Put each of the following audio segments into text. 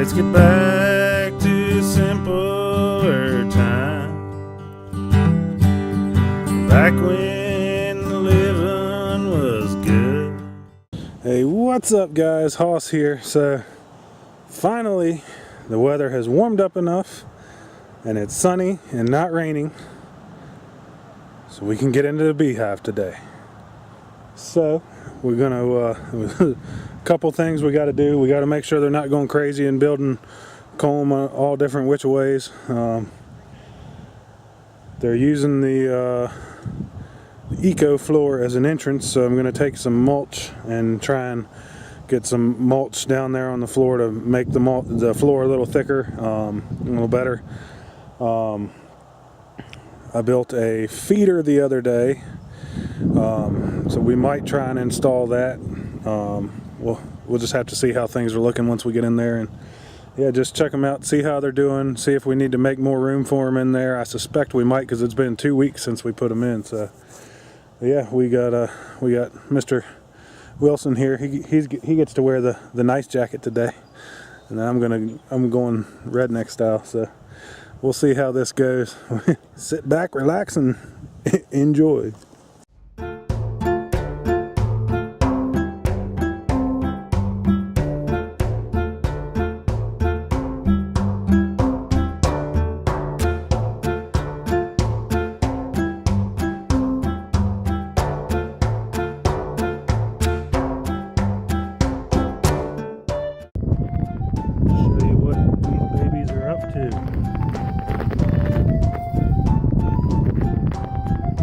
Let's get back to simpler time, back when the living was good. Hey, what's up guys? Hoss here. So finally the weather has warmed up enough and it's sunny and not raining, so we can get into the beehive today. So we're gonna a couple things we got to do. We got to make sure they're not going crazy and building comb all different which ways. They're using the eco floor as an entrance, so I'm going to take some mulch and try and get some mulch down there on the floor to make the floor a little thicker, a little better. I built a feeder the other day, so we might try and install that. We'll just have to see how things are looking once we get in there, and yeah, just check them out, see how they're doing, see if we need to make more room for them in there. I suspect we might, because it's been 2 weeks since we put them in. So yeah, we got Mr. Wilson here. He gets to wear the nice jacket today, and I'm going redneck style. So we'll see how this goes. Sit back, relax, and enjoy.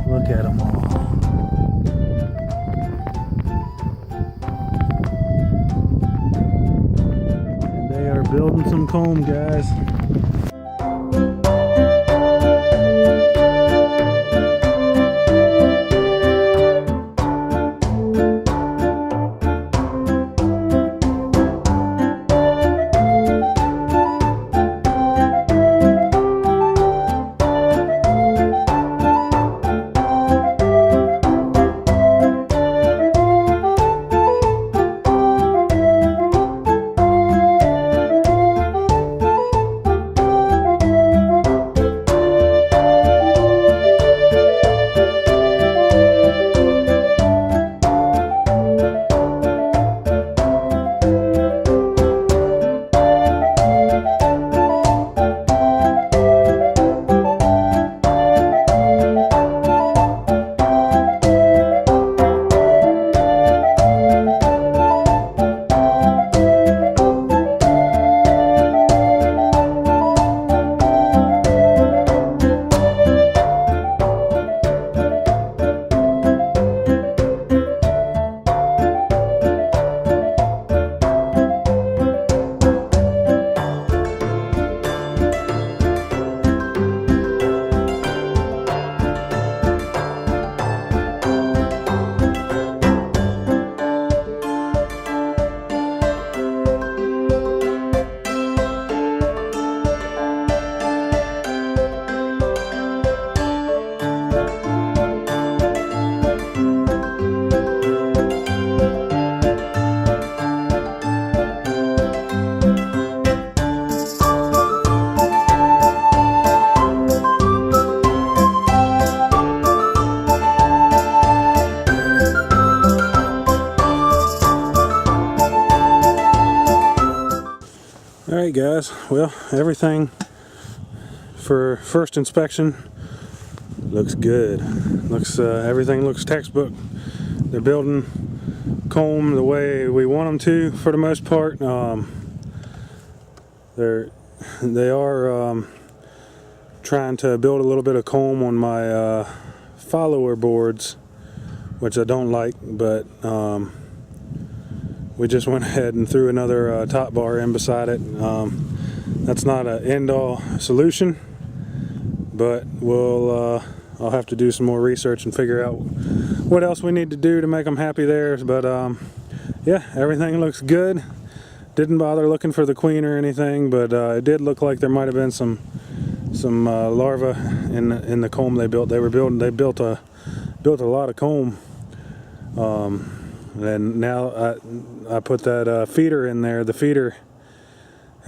Look at them all. And they are building some comb, guys. Alright guys, well, everything for first inspection looks good. Everything looks textbook. They're building comb the way we want them to, for the most part. They are trying to build a little bit of comb on my follower boards, which I don't like, but we just went ahead and threw another top bar in beside it. That's not an end-all solution, but I'll have to do some more research and figure out what else we need to do to make them happy there. But yeah, everything looks good. Didn't bother looking for the queen or anything, but it did look like there might have been some larvae in the comb they built. They built a lot of comb. And now I put that feeder in there. The feeder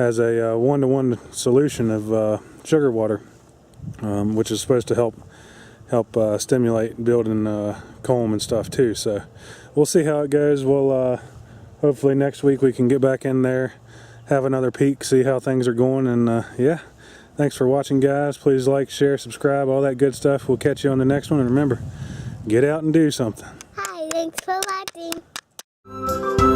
has a 1-to-1 solution of sugar water, which is supposed to help stimulate building comb and stuff too. So we'll see how it goes. We'll hopefully next week we can get back in there, have another peek, see how things are going, and yeah. Thanks for watching, guys. Please like, share, subscribe, all that good stuff. We'll catch you on the next one, and remember, get out and do something. Hi, thanks for watching.